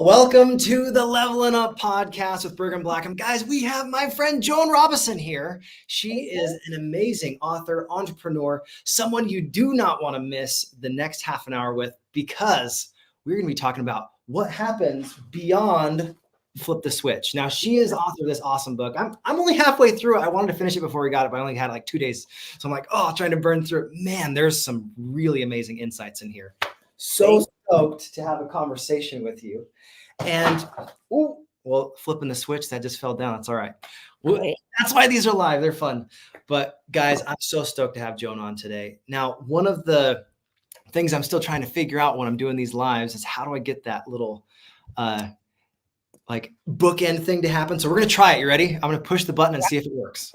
Welcome to the Leveling Up podcast with Brigham Blackham. Guys, we have my friend Joan Robison here. She is an amazing author, entrepreneur, someone you do not want to miss the next half an hour with, because we're going to be talking about what happens beyond Flip the Switch. Now, she is author of this awesome book. I'm only halfway through it. I wanted to finish it before we got it, but I only had like 2 days. So I'm like, trying to burn through it. Man, there's some really amazing insights in here. So stoked to have a conversation with you. And flipping the switch, that just fell down. It's all right. That's why these are live. They're fun. But guys, I'm so stoked to have Joan on today. Now, one of the things I'm still trying to figure out when I'm doing these lives is how do I get that little like bookend thing to happen. So we're going to try it. You ready? I'm going to push the button and see if it works.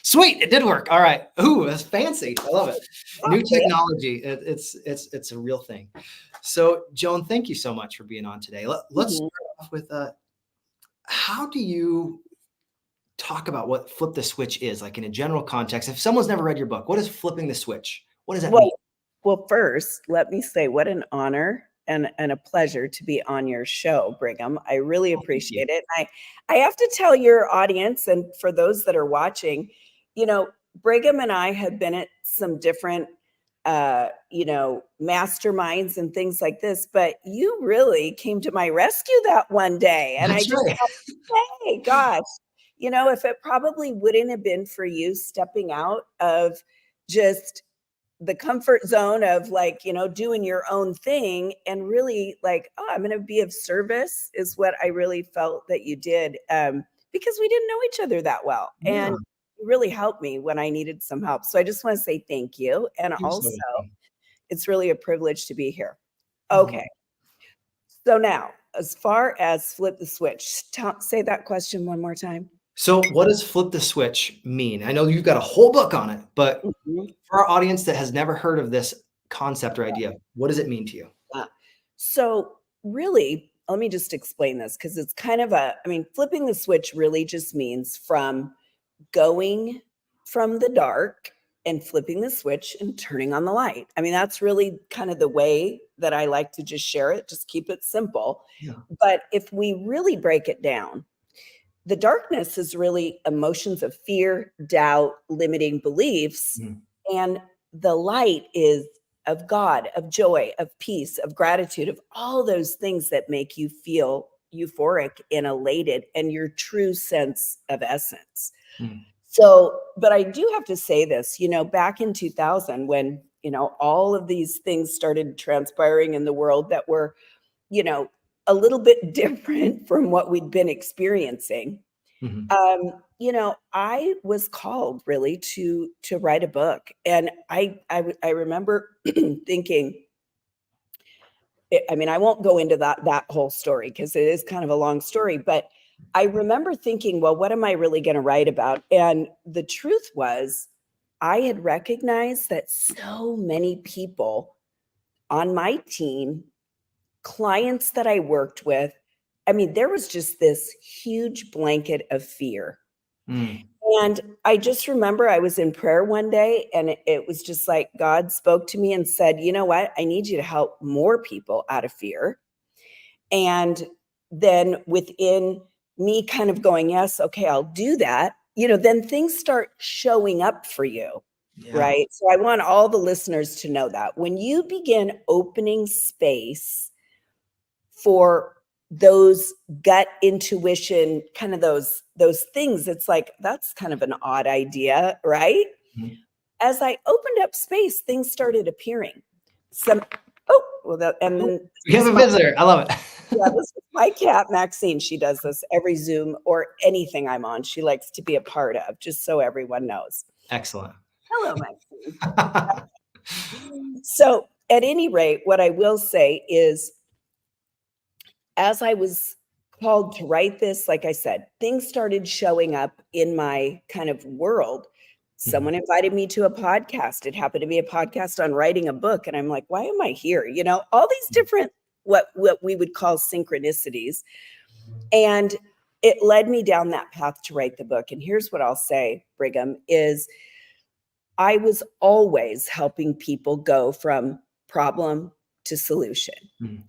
Sweet, it did work. All right. Ooh, that's fancy. I love it. New technology. It's a real thing. So, Joan, thank you so much for being on today. Let's start off with how do you talk about what flip the switch is, like in a general context? If someone's never read your book, what is flipping the switch? What does that mean? Well, first, let me say what an honor and a pleasure to be on your show, Brigham. I really appreciate it. I have to tell your audience, and for those that are watching, Brigham and I have been at some different, masterminds and things like this, but you really came to my rescue that one day. And That's I just right. have to say, gosh, if it probably wouldn't have been for you stepping out of just the comfort zone of doing your own thing and really I'm going to be of service is what I really felt that you did, because we didn't know each other that well. Yeah. And it really helped me when I needed some help. So I just want to say thank you. And also it's really a privilege to be here. Okay. So now, as far as flip the switch, say that question one more time. So what does flip the switch mean? I know you've got a whole book on it, but for our audience that has never heard of this concept or idea, what does it mean to you? So really, let me just explain this, because it's kind of flipping the switch really just means from going from the dark and flipping the switch and turning on the light. That's really kind of the way that I like to just share it, just keep it simple. Yeah. But if we really break it down, the darkness is really emotions of fear, doubt, limiting beliefs. And the light is of God, of joy, of peace, of gratitude, of all those things that make you feel euphoric and elated and your true sense of essence. So, but I do have to say this, back in 2000, when, all of these things started transpiring in the world that were, a little bit different from what we'd been experiencing. I was called really to write a book. And I remember thinking, I won't go into that whole story because it is kind of a long story, but I remember thinking, well, what am I really going to write about? And the truth was, I had recognized that so many people on my team, clients that I worked with, there was just this huge blanket of fear. And I just remember I was in prayer one day, and it was just like God spoke to me and said, you know what? I need you to help more people out of fear. And then within me kind of going, yes, okay, I'll do that. Then things start showing up for you, right? So I want all the listeners to know that when you begin opening space for those gut intuition, kind of those things, it's like, that's kind of an odd idea, right? As I opened up space, things started appearing. And then we have a visitor. I love it. Yeah, this is my cat, Maxine. She does this every Zoom or anything I'm on. She likes to be a part of, just so everyone knows. Excellent. Hello, Maxine. So at any rate, what I will say is, as I was called to write this, like I said, things started showing up in my kind of world. Someone invited me to a podcast. It happened to be a podcast on writing a book. And I'm like, why am I here? All these different, what we would call synchronicities. And it led me down that path to write the book. And here's what I'll say, Brigham, is I was always helping people go from problem to solution. Mhm.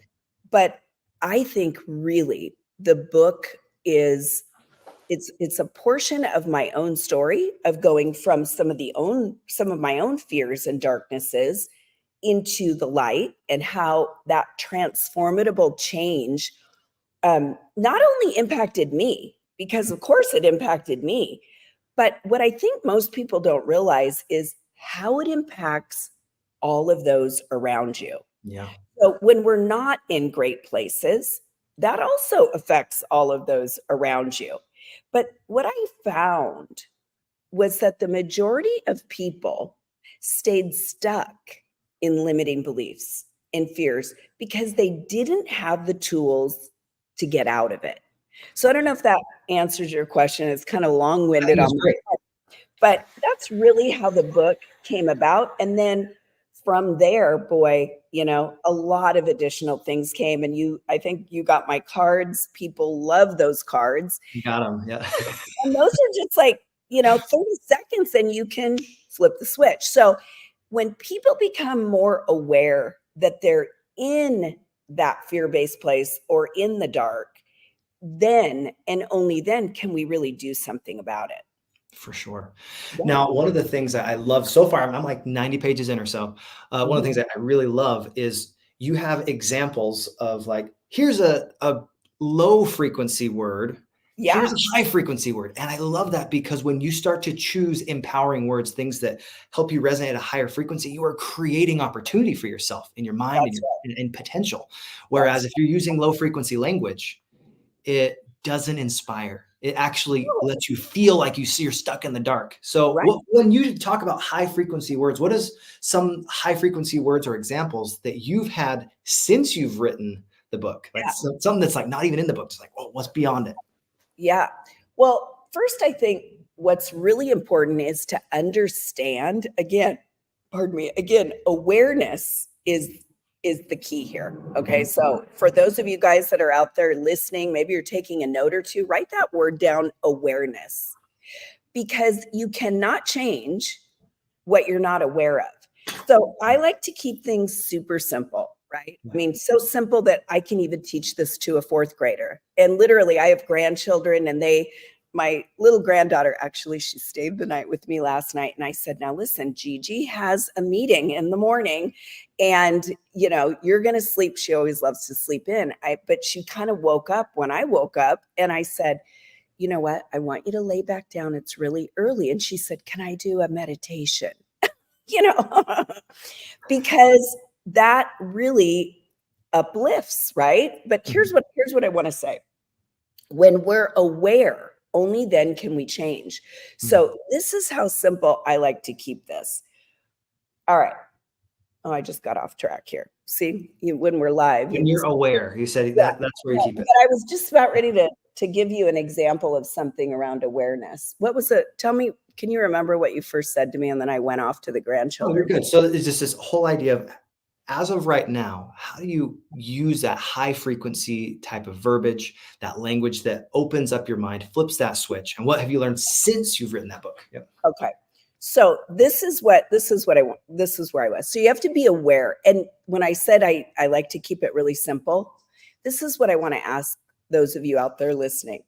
But I think really the book is it's a portion of my own story of going from some of my own fears and darknesses into the light, and how that transformative change not only impacted me, because of course it impacted me, but what I think most people don't realize is how it impacts all of those around you. Yeah. So when we're not in great places, that also affects all of those around you. But what I found was that the majority of people stayed stuck in limiting beliefs and fears because they didn't have the tools to get out of it. So I don't know if that answers your question. It's kind of I long-winded think on that's my great. part, but that's really how the book came about. And then from there, boy, a lot of additional things came. And I think you got my cards. People love those cards. You got them. Yeah. And those are just like, 30 seconds and you can flip the switch. So when people become more aware that they're in that fear-based place or in the dark, then and only then can we really do something about it. For sure. Yeah. Now, one of the things that I love so far, I'm like 90 pages in or so. One of the things that I really love is you have examples of like, here's a low frequency word. Yeah. Here's a high frequency word. And I love that because when you start to choose empowering words, things that help you resonate at a higher frequency, you are creating opportunity for yourself in your mind and potential. Whereas if you're using low frequency language, it doesn't inspire. It actually lets you feel like you're stuck in the dark. So when you talk about high frequency words, what is some high frequency words or examples that you've had since you've written the book? Like something that's like not even in the book. It's like, well, what's beyond it? Yeah. Well, first, I think what's really important is to understand, again, awareness is the key here. Okay. So for those of you guys that are out there listening, maybe you're taking a note or two, write that word down, awareness, because you cannot change what you're not aware of. So I like to keep things super simple, right? I mean, so simple that I can even teach this to a fourth grader. And literally I have grandchildren, and my little granddaughter, actually, she stayed the night with me last night. And I said, now listen, Gigi has a meeting in the morning and, you're going to sleep. She always loves to sleep in. But she kind of woke up when I woke up, and I said, you know what? I want you to lay back down. It's really early. And she said, can I do a meditation? Because that really uplifts, right? But here's what I want to say. When we're aware, only then can we change. So this is how simple I like to keep this. All right. Oh, I just got off track here. See, when we're live. When you're aware, you said that's where you keep it. But I was just about ready to give you an example of something around awareness. What was it? Tell me, can you remember what you first said to me? And then I went off to the grandchildren. Oh, you're good. So it's just this whole idea of, as of right now, how do you use that high frequency type of verbiage, that language that opens up your mind, flips that switch? And what have you learned since you've written that book? Yep. Okay. So this is what I want. This is where I was. So you have to be aware. And when I said I like to keep it really simple, this is what I want to ask those of you out there listening.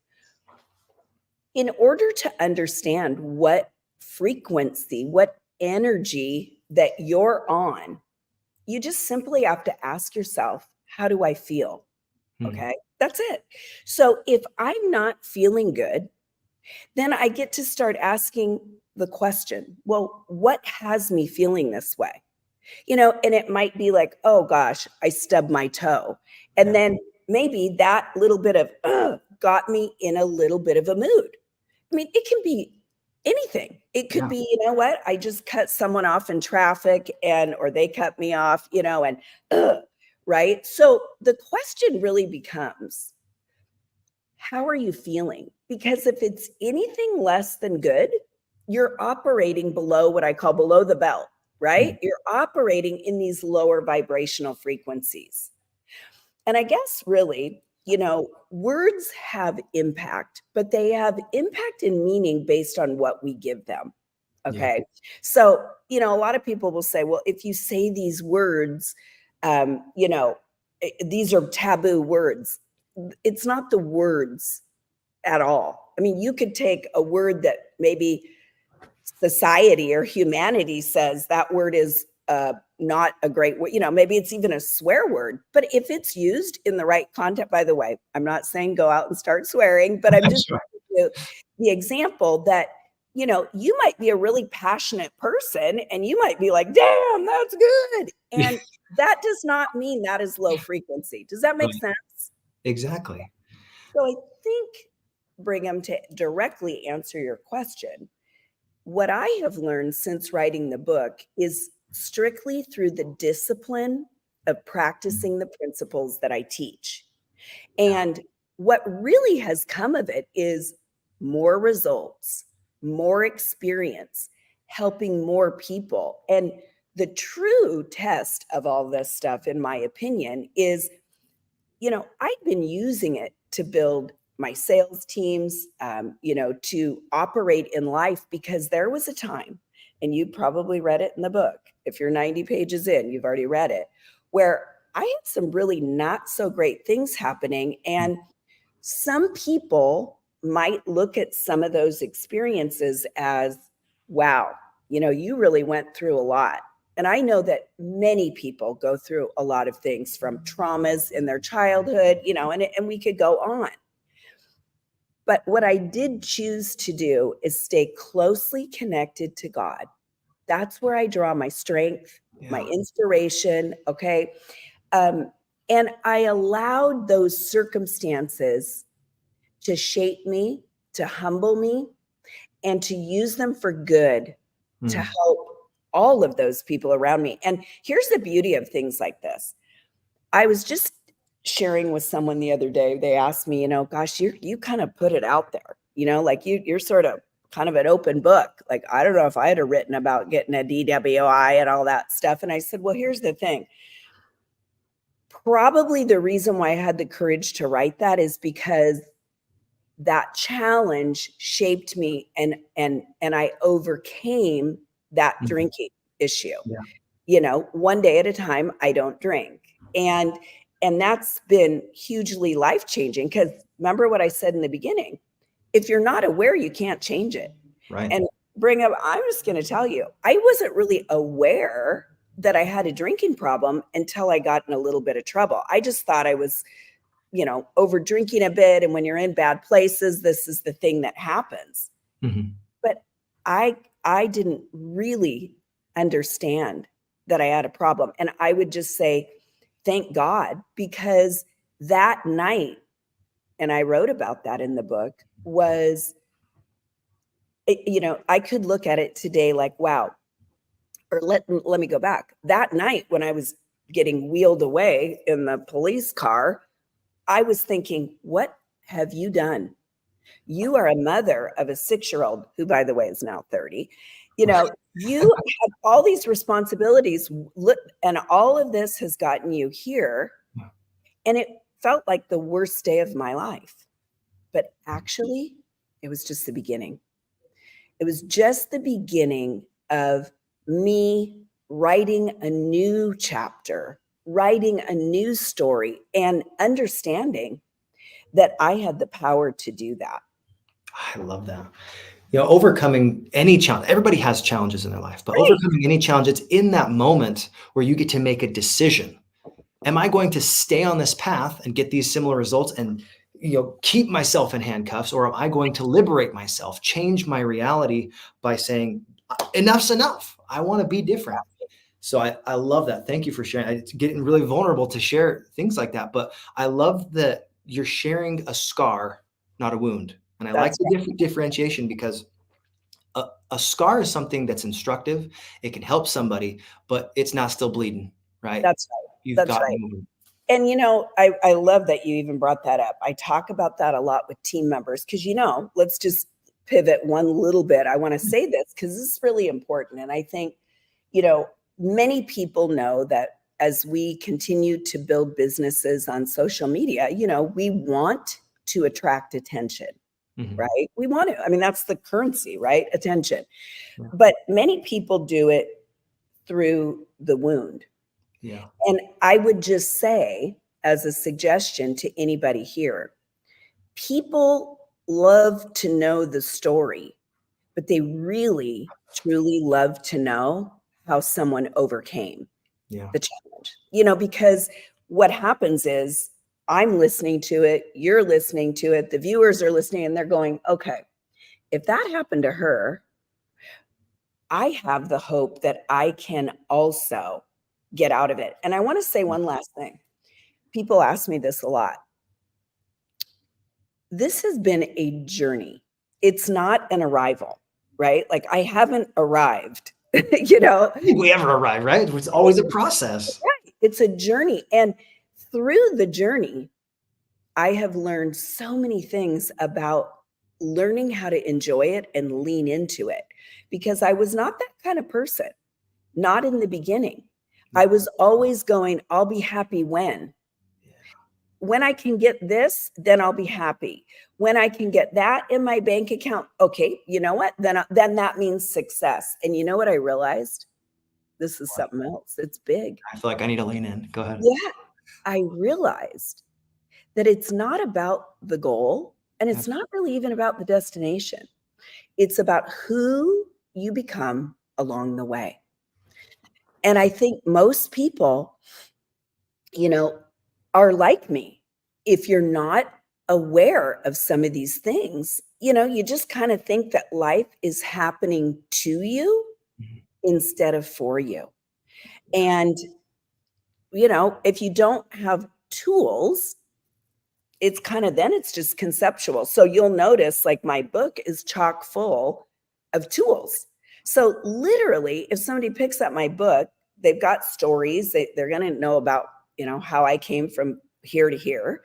In order to understand what frequency, what energy that you're on, you just simply have to ask yourself, how do I feel? Okay, that's it. So if I'm not feeling good, then I get to start asking the question, well, what has me feeling this way? And it might be like, oh gosh, I stubbed my toe. And then maybe that little bit of got me in a little bit of a mood. I mean, it can be anything. It could be, you know what? I just cut someone off in traffic or they cut me off, and right? So the question really becomes, how are you feeling? Because if it's anything less than good, you're operating below what I call below the belt, right? You're operating in these lower vibrational frequencies. And I guess really, words have impact, but they have impact and meaning based on what we give them. Okay. Yeah. So, a lot of people will say, well, if you say these words, these are taboo words. It's not the words at all. I mean, you could take a word that maybe society or humanity says that word is not a great word. Maybe it's even a swear word, but if it's used in the right context, by the way, I'm not saying go out and start swearing, but I'm just giving you the example that, you might be a really passionate person and you might be like, damn, that's good. And that does not mean that is low frequency. Does that make sense? Exactly. So I think, Brigham, to directly answer your question, what I have learned since writing the book is strictly through the discipline of practicing the principles that I teach. And what really has come of it is more results, more experience, helping more people. And the true test of all this stuff, in my opinion, is, I've been using it to build my sales teams, to operate in life, because there was a time, and you probably read it in the book. If you're 90 pages in, you've already read it, where I had some really not so great things happening. And some people might look at some of those experiences as, wow, you really went through a lot. And I know that many people go through a lot of things, from traumas in their childhood, and we could go on. But what I did choose to do is stay closely connected to God. That's where I draw my strength, my inspiration. Okay. And I allowed those circumstances to shape me, to humble me, and to use them for good, to help all of those people around me. And here's the beauty of things like this. I was just sharing with someone the other day. They asked me, gosh, you kind of put it out there, like you're sort of kind of an open book. Like, I don't know if I had written about getting a DWI and all that stuff. And I said, well, here's the thing. Probably the reason why I had the courage to write that is because that challenge shaped me, and I overcame that drinking issue. One day at a time. I don't drink. And that's been hugely life-changing, because remember what I said in the beginning, if you're not aware, you can't change it. Right. And I'm just going to tell you, I wasn't really aware that I had a drinking problem until I got in a little bit of trouble. I just thought I was, over drinking a bit. And when you're in bad places, this is the thing that happens. But I didn't really understand that I had a problem. And I would just say, thank God, because that night, and I wrote about that in the book, was, I could look at it today like, wow. Or let me go back. That night when I was getting wheeled away in the police car, I was thinking, what have you done? You are a mother of a 6-year-old who, by the way, is now 30. You have all these responsibilities, and all of this has gotten you here. And it felt like the worst day of my life. But actually, it was just the beginning. It was just the beginning of me writing a new chapter, writing a new story, and understanding that I had the power to do that. I love that. Overcoming any challenge, everybody has challenges in their life, but overcoming any challenge, it's in that moment where you get to make a decision. Am I going to stay on this path and get these similar results and, keep myself in handcuffs, or am I going to liberate myself, change my reality by saying, enough's enough. I want to be different. So I love that. Thank you for sharing. It's getting really vulnerable to share things like that, but I love that you're sharing a scar, not a wound. And I like the differentiation, because a scar is something that's instructive. It can help somebody, but it's not still bleeding, right? That's right. You've got right. And, I love that you even brought that up. I talk about that a lot with team members, because, let's just pivot one little bit. I want to say this because this is really important. And I think, many people know that as we continue to build businesses on social media, we want to attract attention. right? We want to, I mean, that's the currency, right? Attention. Yeah. But many people do it through the wound. Yeah. And I would just say, as a suggestion to anybody here, people love to know the story, but they really, truly love to know how someone overcame the challenge. Because what happens is I'm listening to it, you're listening to it, the viewers are listening, and they're going, okay, if that happened to her, I have the hope that I can also get out of it. And I want to say one last thing. People ask me this a lot. This has been a journey. It's not an arrival, right? Like I haven't arrived, I think we ever arrive, right? It's always a process. Right. It's a journey. And through the journey, I have learned so many things about learning how to enjoy it and lean into it, because I was not that kind of person, not in the beginning. I was always going, I'll be happy when I can get this, then I'll be happy. When I can get that in my bank account, okay, you know what? Then that means success. And you know what I realized? This is something else. It's big. I feel like I need to lean in. Go ahead. Yeah. I realized that it's not about the goal, and it's not really even about the destination. It's about who you become along the way. And I think most people, are like me. If you're not aware of some of these things, you just kind of think that life is happening to you instead of for you. And, if you don't have tools, it's just conceptual. So you'll notice like my book is chock full of tools. So literally, if somebody picks up my book, they've got stories, they're going to know about, how I came from here to here,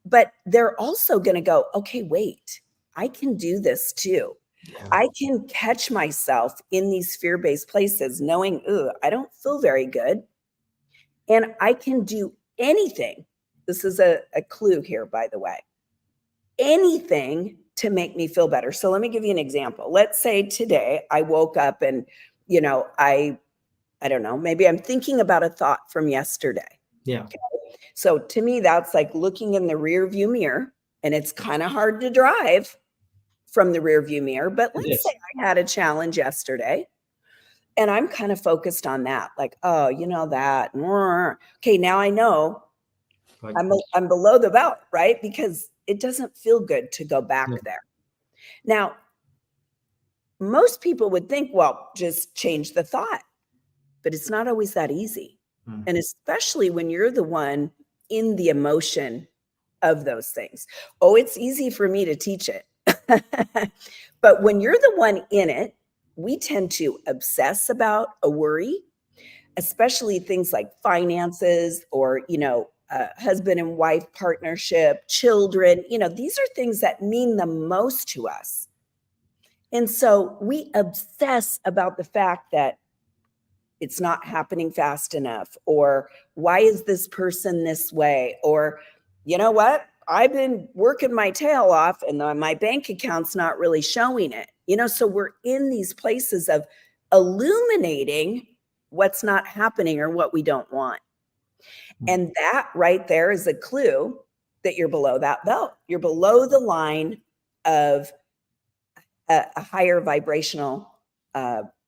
but they're also going to go, okay, wait, I can do this too. Yeah. I can catch myself in these fear-based places knowing, I don't feel very good. And I can do anything. This is a clue here, by the way. Anything to make me feel better. So let me give you an example. Let's say today I woke up and, I don't know, maybe I'm thinking about a thought from yesterday. Yeah. Okay? So to me, that's like looking in the rear view mirror, and it's kind of hard to drive from the rear view mirror. But let's say I had a challenge yesterday, and I'm kind of focused on that. Like, oh, that. Okay, now I know I'm below the belt, right? Because it doesn't feel good to go back there. Now, most people would think, well, just change the thought. But it's not always that easy. And especially when you're the one in the emotion of those things. Oh, it's easy for me to teach it. But when you're the one in it, we tend to obsess about a worry, especially things like finances or, husband and wife partnership, children. These are things that mean the most to us. And so we obsess about the fact that it's not happening fast enough, or why is this person this way? Or, you know what? I've been working my tail off and my bank account's not really showing it. So we're in these places of illuminating what's not happening or what we don't want. And that right there is a clue that you're below that belt. You're below the line of a higher vibrational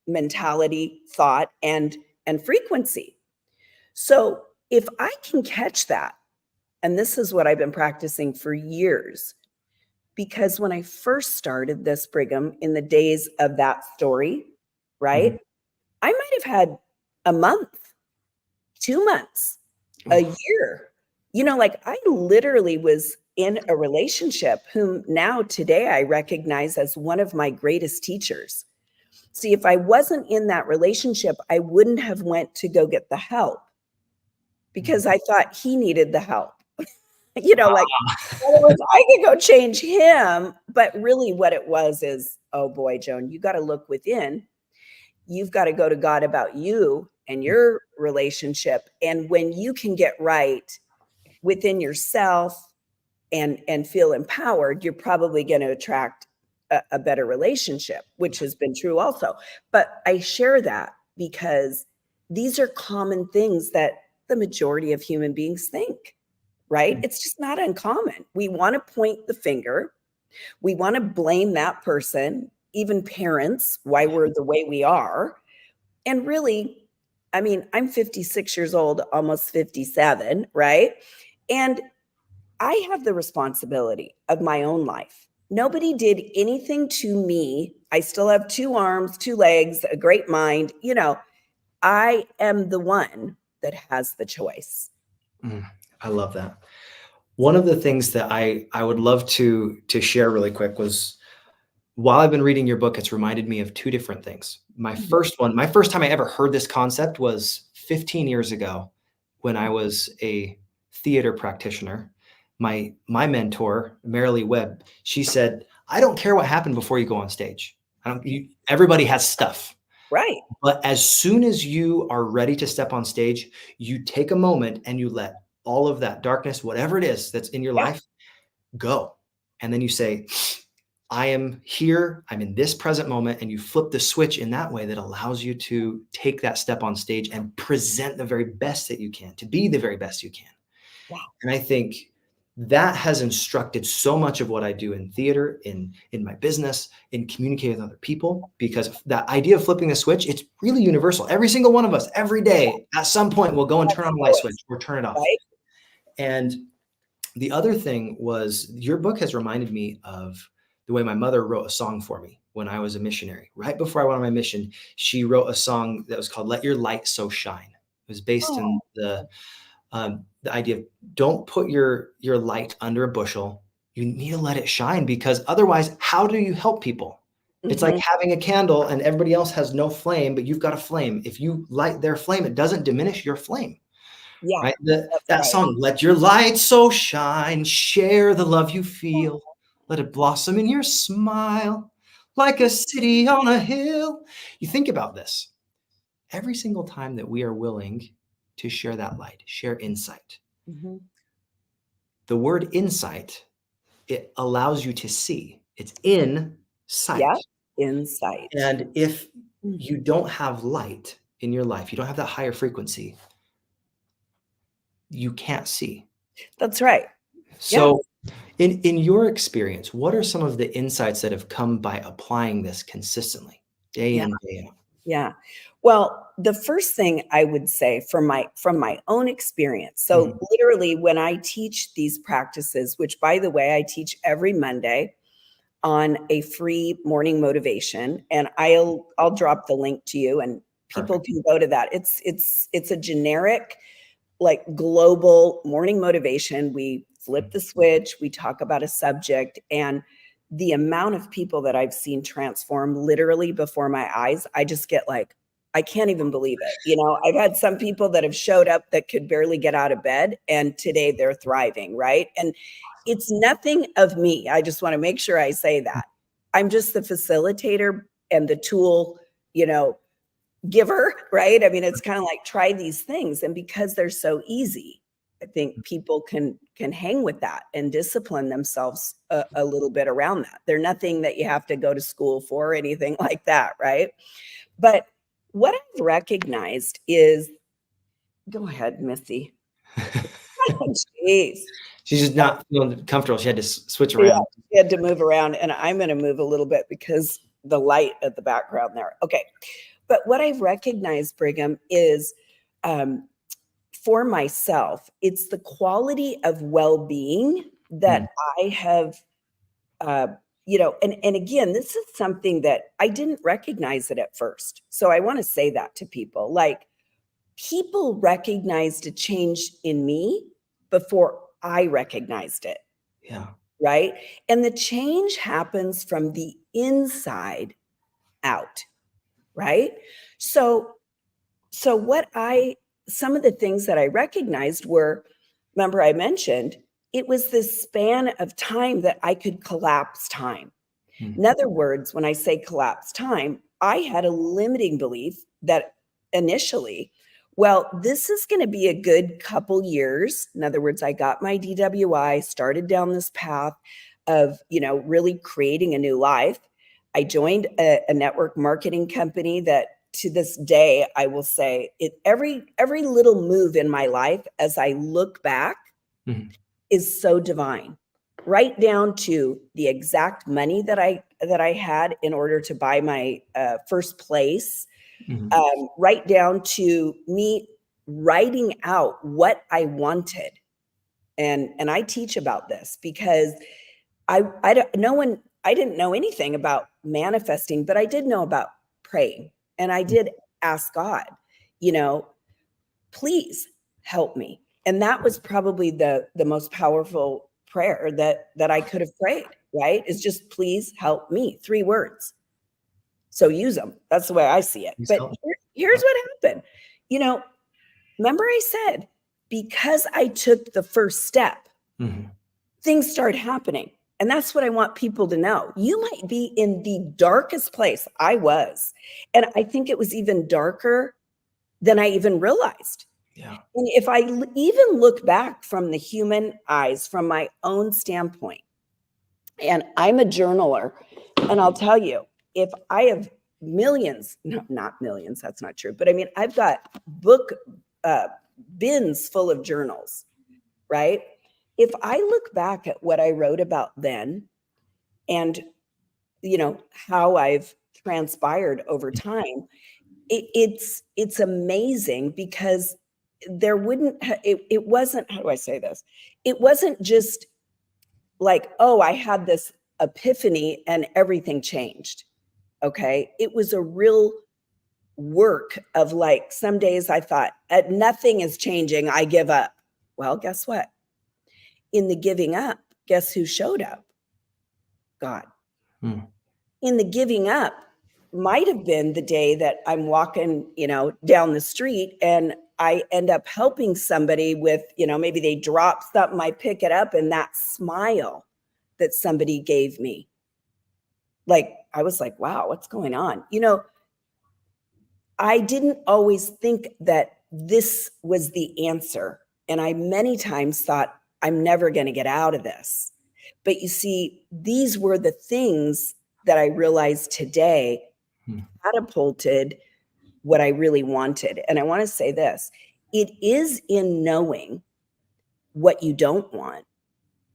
mentality, thought, and frequency. So if I can catch that, and this is what I've been practicing for years, because when I first started this, Brigham, in the days of that story, right, I might have had a month, 2 months, a year. Like I literally was in a relationship whom now today I recognize as one of my greatest teachers. See, if I wasn't in that relationship, I wouldn't have went to go get the help because I thought he needed the help. Like I could go change him. But really what it was is, oh boy, Joan, you got to look within. You've got to go to God about you and your relationship. And when you can get right within yourself, and feel empowered, you're probably going to attract a better relationship, which has been true also. But I share that because these are common things that the majority of human beings think, right? It's just not uncommon. We want to point the finger. We want to blame that person, even parents, why we're the way we are. And really, I mean, I'm 56 years old, almost 57, right? And I have the responsibility of my own life. Nobody did anything to me. I still have 2 arms, 2 legs, a great mind. I am the one that has the choice. I love that. One of the things that I would love to share really quick was, while I've been reading your book, it's reminded me of 2 different things. My first time I ever heard this concept was 15 years ago when I was a theater practitioner. My mentor, Marilee Webb, she said, I don't care what happened before you go on stage. Everybody has stuff. Right. But as soon as you are ready to step on stage, you take a moment and you let all of that darkness, whatever it is that's in your life, go. And then you say, I am here, I'm in this present moment, and you flip the switch in that way that allows you to take that step on stage and present the very best that you can, to be the very best you can. Wow. And I think that has instructed so much of what I do in theater, in my business, in communicating with other people, because that idea of flipping the switch, it's really universal. Every single one of us, every day, at some point, will go and turn on the light switch or turn it off. Right. And the other thing was, your book has reminded me of the way my mother wrote a song for me when I was a missionary. Right before I went on my mission, she wrote a song that was called Let Your Light So Shine. It was based in the idea of, don't put your light under a bushel. You need to let it shine, because otherwise, how do you help people? It's like having a candle and everybody else has no flame, but you've got a flame. If you light their flame, it doesn't diminish your flame. Yeah. Right? That song, let your light so shine, share the love you feel, let it blossom in your smile, like a city on a hill. You think about this. Every single time that we are willing to share that light, share insight, the word insight, it allows you to see. It's in sight. Yeah. Insight. And if you don't have light in your life, you don't have that higher frequency, you can't see. That's right. So in your experience, what are some of the insights that have come by applying this consistently, day in, day out? Yeah. Well, the first thing I would say from my own experience. So literally, when I teach these practices, which, by the way, I teach every Monday on a free morning motivation, and I'll drop the link to you, and people can go to that. It's a generic, like, global morning motivation. We flip the switch, we talk about a subject, and the amount of people that I've seen transform literally before my eyes, I just get like, I can't even believe it. I've had some people that have showed up that could barely get out of bed, and today they're thriving, right? And it's nothing of me. I just want to make sure I say that. I'm just the facilitator and the tool, giver, right? I mean, it's kind of like, try these things. And because they're so easy, I think people can hang with that and discipline themselves a little bit around that. They're nothing that you have to go to school for or anything like that, right? But what I've recognized is, go ahead, Missy. Jeez. She's just not feeling comfortable. She had to switch around. Yeah, she had to move around, and I'm going to move a little bit because the light at the background there. Okay. But what I've recognized, Brigham, is for myself, it's the quality of well-being that I have, and again, this is something that I didn't recognize it at first. So I want to say that to people. Like, people recognized a change in me before I recognized it. Yeah. Right? And the change happens from the inside out. Right? So some of the things that I recognized were, remember I mentioned, it was this span of time that I could collapse time. In other words, when I say collapse time, I had a limiting belief that initially Well, this is going to be a good couple years. In other words, I got my DWI, started down this path of, really creating a new life. I joined a network marketing company that, to this day, I will say every little move in my life as I look back is so divine, right down to the exact money that I had in order to buy my first place, right down to me writing out what I wanted. And I teach about this because I didn't know anything about manifesting, but I did know about praying. And I did ask God, please help me. And that was probably the most powerful prayer that I could have prayed, right? Is just, please help me. 3 words. So use them. That's the way I see it. But here's what happened. Remember I said, because I took the first step, things start happening. And that's what I want people to know. You might be in the darkest place. I was. And I think it was even darker than I even realized. Yeah. And if I even look back from the human eyes, from my own standpoint, and I'm a journaler, and I'll tell you, if I have millions, no, not millions, that's not true, but I mean, I've got book bins full of journals, right? If I look back at what I wrote about then and, how I've transpired over time, it's amazing because there it wasn't, how do I say this? It wasn't just like, oh, I had this epiphany and everything changed. Okay. It was a real work of, like, some days I thought, nothing is changing, I give up. Well, guess what? In the giving up, guess who showed up? God. In the giving up might have been the day that I'm walking, down the street and I end up helping somebody with, maybe they drop something, I pick it up, and that smile that somebody gave me, like, I was like, wow, what's going on? I didn't always think that this was the answer. And I many times thought, I'm never going to get out of this. But you see, these were the things that I realized today catapulted what I really wanted. And I want to say this, it is in knowing what you don't want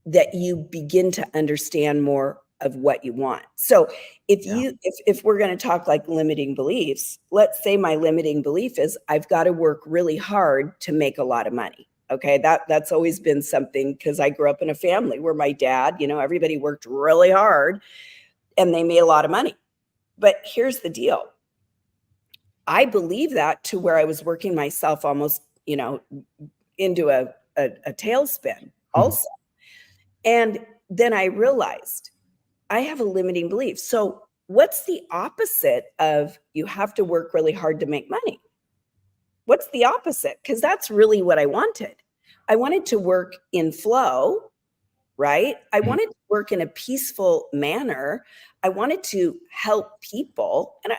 that you begin to understand more of what you want. So if we're going to talk like limiting beliefs, let's say my limiting belief is I've got to work really hard to make a lot of money. Okay. That's always been something, because I grew up in a family where my dad, everybody worked really hard and they made a lot of money. But here's the deal. I believe that to where I was working myself almost, into a tailspin also. And then I realized I have a limiting belief. So what's the opposite of you have to work really hard to make money? What's the opposite? Because that's really what I wanted. I wanted to work in flow, right? I wanted to work in a peaceful manner. I wanted to help people. And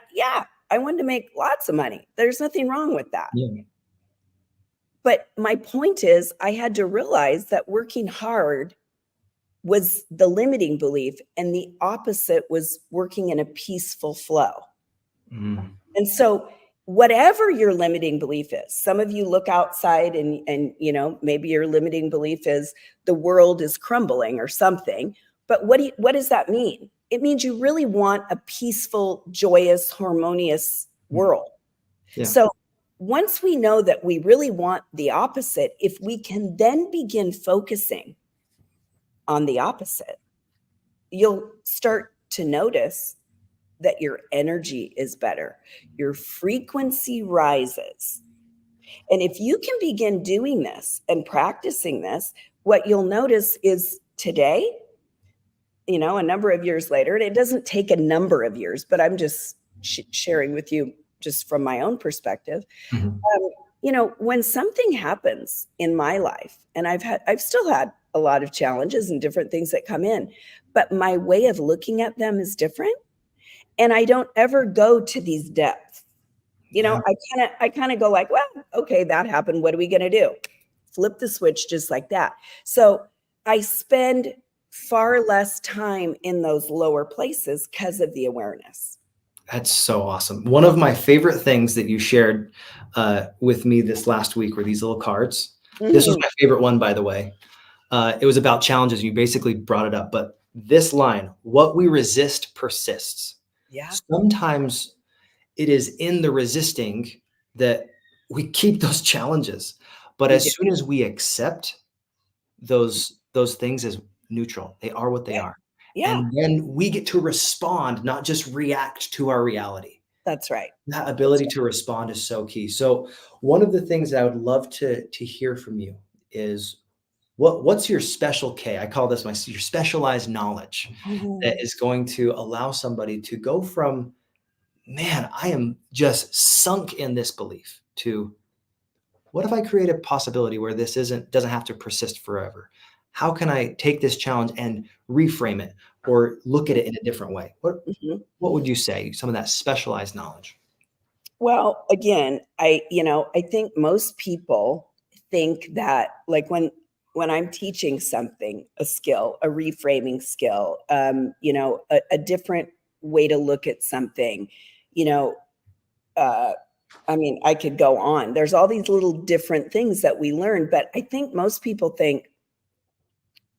I wanted to make lots of money. There's nothing wrong with that. Yeah. But my point is, I had to realize that working hard was the limiting belief, and the opposite was working in a peaceful flow. And so whatever your limiting belief is, some of you look outside and maybe your limiting belief is the world is crumbling or something. But what does that mean? It means you really want a peaceful, joyous, harmonious world. Yeah. So once we know that we really want the opposite, if we can then begin focusing on the opposite, you'll start to notice that your energy is better. Your frequency rises. And if you can begin doing this and practicing this, what you'll notice is today, a number of years later, and it doesn't take a number of years, but I'm just sharing with you just from my own perspective. When something happens in my life, and I've still had a lot of challenges and different things that come in, but my way of looking at them is different. And I don't ever go to these depths. You know, I kind of go like, well, okay, that happened. What are we going to do? Flip the switch just like that. So I spend far less time in those lower places because of the awareness. That's so awesome. One of my favorite things that you shared with me this last week were these little cards. This was my favorite one, by the way. It was about challenges. You basically brought it up, but this line, what we resist persists. Yeah. Sometimes it is in the resisting that we keep those challenges. But as soon as we accept those things as neutral, they are what they are. Yeah. And then we get to respond, not just react to our reality. That's right. That ability to respond is so key. So one of the things that I would love to hear from you is what's your special K? I call this your specialized knowledge that is going to allow somebody to go from, man, I am just sunk in this belief, to what if I create a possibility where this doesn't have to persist forever? How can I take this challenge and reframe it or look at it in a different way? What would you say, some of that specialized knowledge? Well, again, I think most people think that, like, when I'm teaching something, a skill, a reframing skill, a different way to look at something, I mean, I could go on. There's all these little different things that we learn, but I think most people think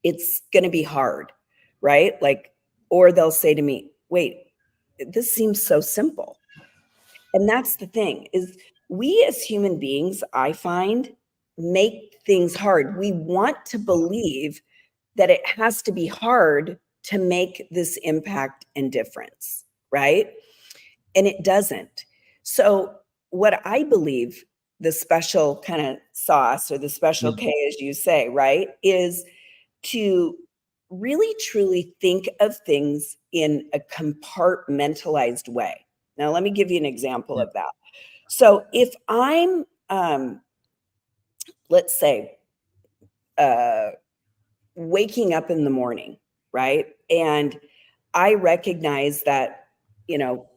it's going to be hard, right? Like, or they'll say to me, wait, this seems so simple. And that's the thing, is we as human beings, I find, make things hard. We want to believe that it has to be hard to make this impact and difference, right? And it doesn't. So what I believe the special kind of sauce, or the special K, as you say, right, is to really truly think of things in a compartmentalized way. Now, let me give you an example of that. So if I'm, let's say, waking up in the morning, right? And I recognize that,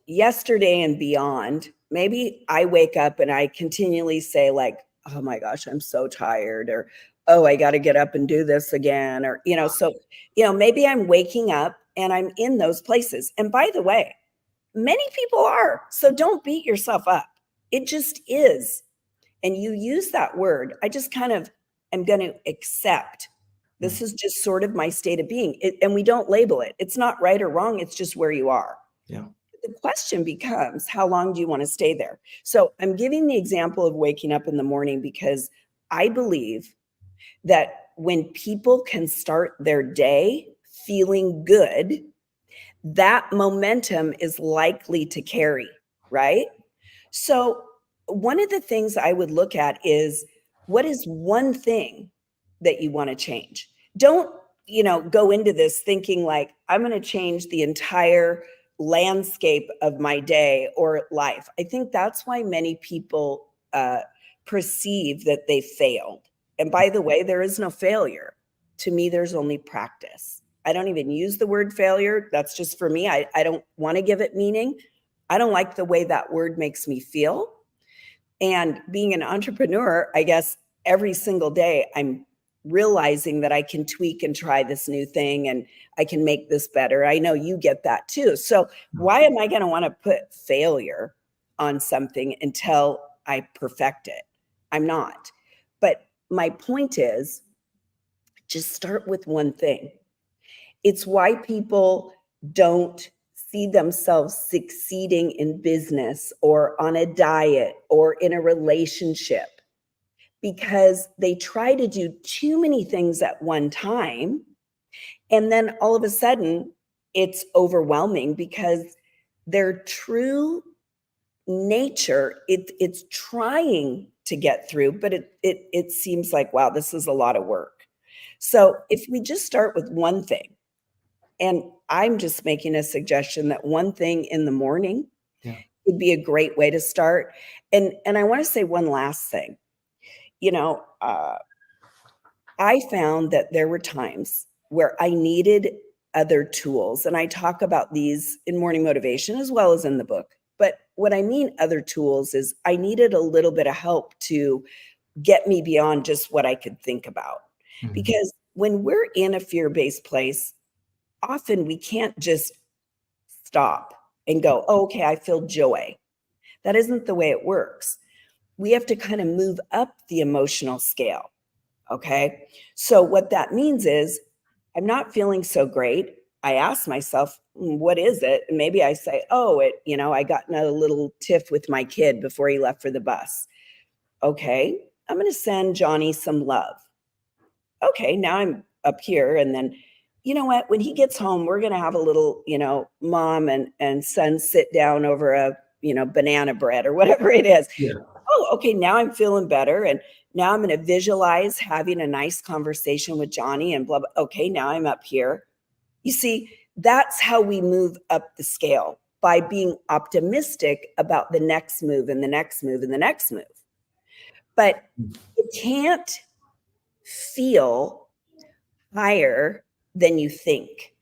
yesterday and beyond, maybe I wake up and I continually say, like, oh my gosh, I'm so tired, or, oh, I got to get up and do this again, or, so, maybe I'm waking up and I'm in those places. And by the way, many people are. So don't beat yourself up. It just is. And you use that word. I just kind of am going to accept this is just sort of my state of being. And we don't label it. It's not right or wrong. It's just where you are. Yeah. The question becomes, how long do you want to stay there? So I'm giving the example of waking up in the morning because I believe that when people can start their day feeling good, that momentum is likely to carry, right? So one of the things I would look at is, what is one thing that you want to change? Don't, go into this thinking like, I'm going to change the entire landscape of my day or life. I think that's why many people perceive that they failed. And by the way, there is no failure. To me, there's only practice. I don't even use the word failure. That's just for me. I don't want to give it meaning. I don't like the way that word makes me feel. And being an entrepreneur, I guess every single day I'm realizing that I can tweak and try this new thing and I can make this better. I know you get that too. So why am I going to want to put failure on something until I perfect it? I'm not. But my point is, just start with one thing. It's why people don't see themselves succeeding in business or on a diet or in a relationship, because they try to do too many things at one time. And then all of a sudden it's overwhelming because their true nature, it's trying to get through, but it seems like, wow, this is a lot of work. So if we just start with one thing, and I'm just making a suggestion that one thing in the morning would be a great way to start. And I want to say one last thing. I found that there were times where I needed other tools. And I talk about these in Morning Motivation as well as in the book. But what I mean other tools is I needed a little bit of help to get me beyond just what I could think about. Mhm. Because when we're in a fear-based place, often we can't just stop and go, oh, okay, I feel joy. That isn't the way it works. We have to kind of move up the emotional scale. Okay. So what that means is I'm not feeling so great. I ask myself, what is it? And maybe I say, oh, I got in a little tiff with my kid before he left for the bus. Okay. I'm going to send Johnny some love. Okay. Now I'm up here. And then, you know what? When he gets home, we're going to have a little, mom and son sit down over a, banana bread or whatever it is. Yeah. Oh, okay. Now I'm feeling better. And now I'm going to visualize having a nice conversation with Johnny and blah, blah. Okay. Now I'm up here. You see, that's how we move up the scale, by being optimistic about the next move and the next move and the next move. But you can't feel higher than you think.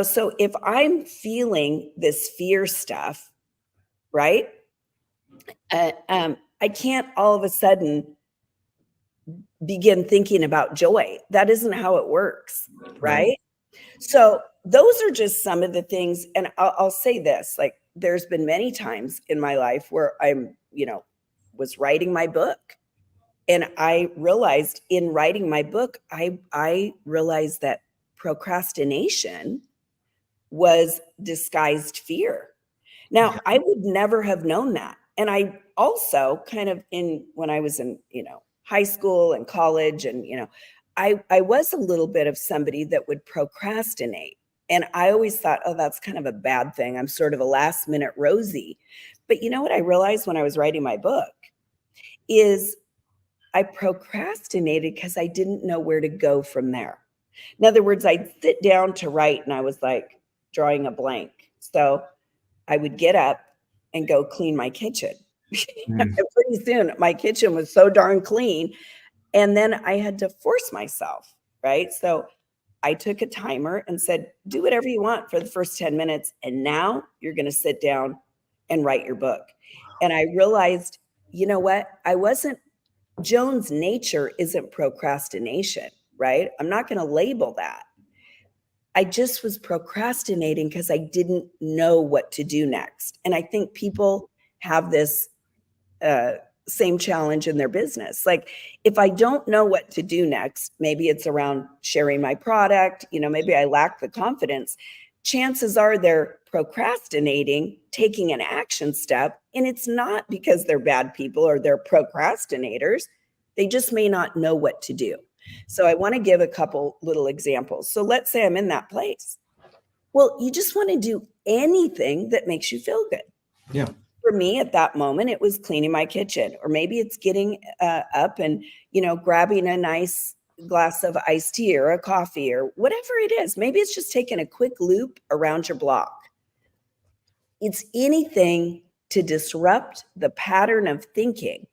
So if I'm feeling this fear stuff, right? I can't all of a sudden begin thinking about joy. That isn't how it works, right? So those are just some of the things. And I'll say this, like, there's been many times in my life where I'm, was writing my book. And I realized in writing my book, I realized that procrastination was disguised fear. Now, Yeah. I would never have known that. And I also kind of when I was in, high school and college and, I was a little bit of somebody that would procrastinate. And I always thought, oh, that's kind of a bad thing. I'm sort of a last minute Rosie. But you know what I realized when I was writing my book is I procrastinated because I didn't know where to go from there. In other words, I'd sit down to write and I was like drawing a blank. So I would get up and go clean my kitchen. Mm. Pretty soon, my kitchen was so darn clean. And then I had to force myself, right? So I took a timer and said, do whatever you want for the first 10 minutes. And now you're going to sit down and write your book. And I realized, you know what? Joan's nature isn't procrastination, right? I'm not going to label that. I just was procrastinating because I didn't know what to do next. And I think people have this same challenge in their business. Like, if I don't know what to do next, maybe it's around sharing my product, maybe I lack the confidence. Chances are they're procrastinating, taking an action step. And it's not because they're bad people or they're procrastinators. They just may not know what to do. So I want to give a couple little examples. So let's say I'm in that place. Well, you just want to do anything that makes you feel good. Yeah. For me at that moment, it was cleaning my kitchen, or maybe it's getting up and, grabbing a nice glass of iced tea or a coffee or whatever it is. Maybe it's just taking a quick loop around your block. It's anything to disrupt the pattern of thinking.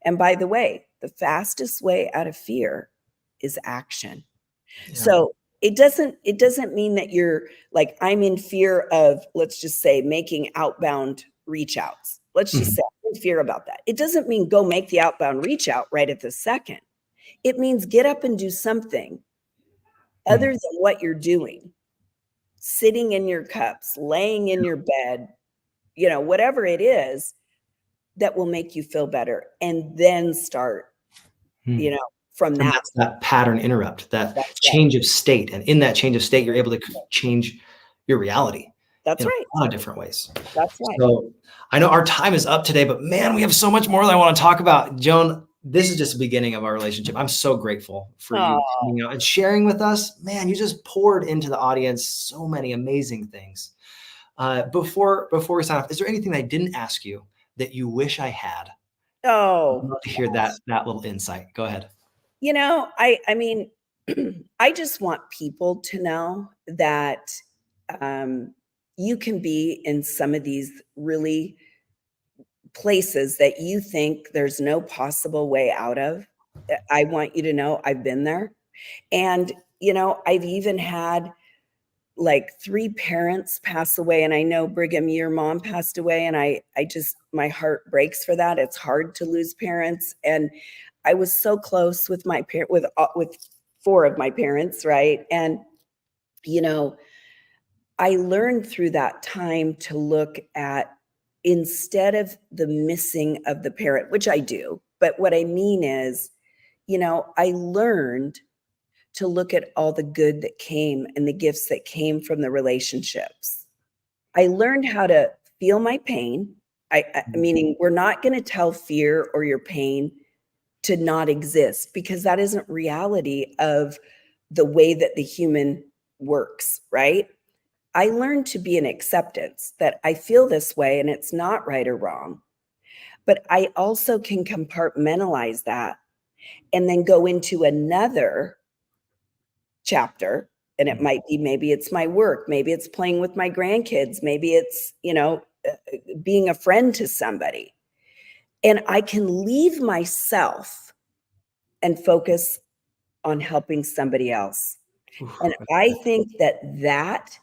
And by the way, the fastest way out of fear is action. Yeah. So it doesn't mean that you're like, I'm in fear of, let's just say, making outbound reach outs. Let's just say I'm in fear about that. It doesn't mean go make the outbound reach out right at the second. It means get up and do something other than what you're doing. Sitting in your cups, laying in your bed, whatever it is that will make you feel better, and then start, from And that. that's that pattern interrupt, that change of state. And in that change of state, you're able to change your reality. That's in right. a lot of different ways. That's right. So I know our time is up today, but man, we have so much more that I want to talk about. Joan, this is just the beginning of our relationship. I'm so grateful for you coming out and sharing with us. Man, you just poured into the audience so many amazing things. Before we sign off, is there anything I didn't ask you that you wish I had? I'd love to hear that little insight. Go ahead. I mean, I just want people to know that you can be in some of these really places that you think there's no possible way out of. I want you to know I've been there. And, I've even had like 3 parents pass away. And I know, Brigham, your mom passed away. And I just, my heart breaks for that. It's hard to lose parents. And I was so close with my parent, with 4 of my parents. Right. And, you know, I learned through that time to look at, instead of the missing of the parent, which I do, but what I mean is, you know, I learned to look at all the good that came and the gifts that came from the relationships. I learned how to feel my pain. Meaning, we're not going to tell fear or your pain to not exist, because that isn't reality of the way that the human works, right? I learned to be in acceptance that I feel this way and it's not right or wrong. But I also can compartmentalize that and then go into another chapter. And it might be, maybe it's my work, maybe it's playing with my grandkids, maybe it's, you know, being a friend to somebody. And I can leave myself and focus on helping somebody else. And I think that that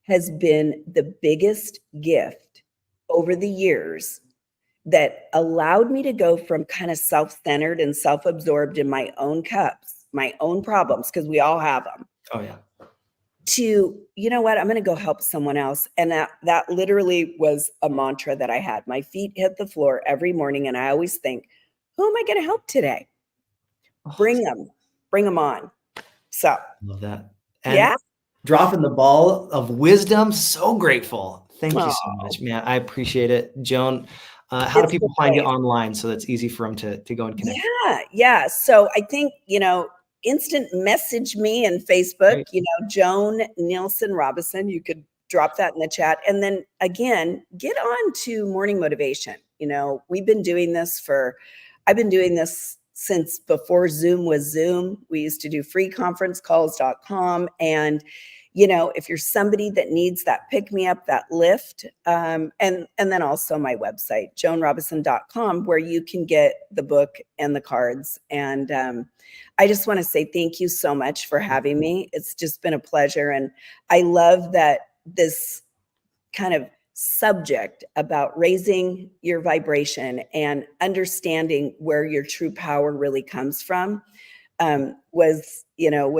has been the biggest gift over the years that allowed me to go from kind of self-centered and self-absorbed in my own cups, my own problems, because we all have them. Oh yeah. To, you know what, I'm going to go help someone else. And that literally was a mantra that I had. My feet hit the floor every morning. And I always think, who am I going to help today? Bring them on. So Love that. And yeah. Dropping the ball of wisdom. So grateful. Thank you so much, man. I appreciate it. Joan, how do people find you online so that's easy for them to go and connect? Yeah. So I think, you know, instant message me and Facebook, right. You know, Joan Nielsen Robison. You could drop that in the chat. And then again, get on to morning motivation. You know, I've been doing this since before Zoom was Zoom. We used to do freeconferencecalls.com. And, you know, if you're somebody that needs that pick me up, that lift, and then also my website, joanrobison.com, where you can get the book and the cards. And I just want to say thank you so much for having me. It's just been a pleasure. And I love that this kind of subject about raising your vibration and understanding where your true power really comes from was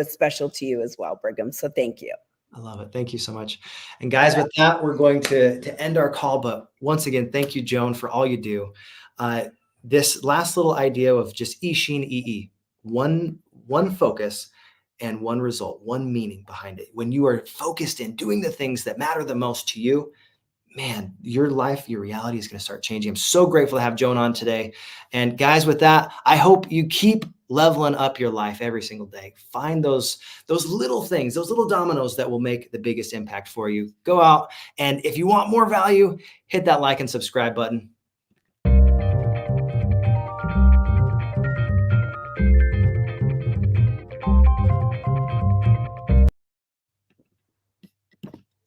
special to you as well, Brigham. So thank you. I love it. Thank you so much. And guys, with that, we're going to end our call. But once again, thank you, Joan, for all you do. This last little idea of just I Ching EE, one focus and one result, one meaning behind it. When you are focused in doing the things that matter the most to you, man, your life, your reality is going to start changing. I'm so grateful to have Joan on today. And guys, with that, I hope you keep leveling up your life every single day. Find those little things, those little dominoes that will make the biggest impact for you. Go out, and if you want more value, hit that like and subscribe button.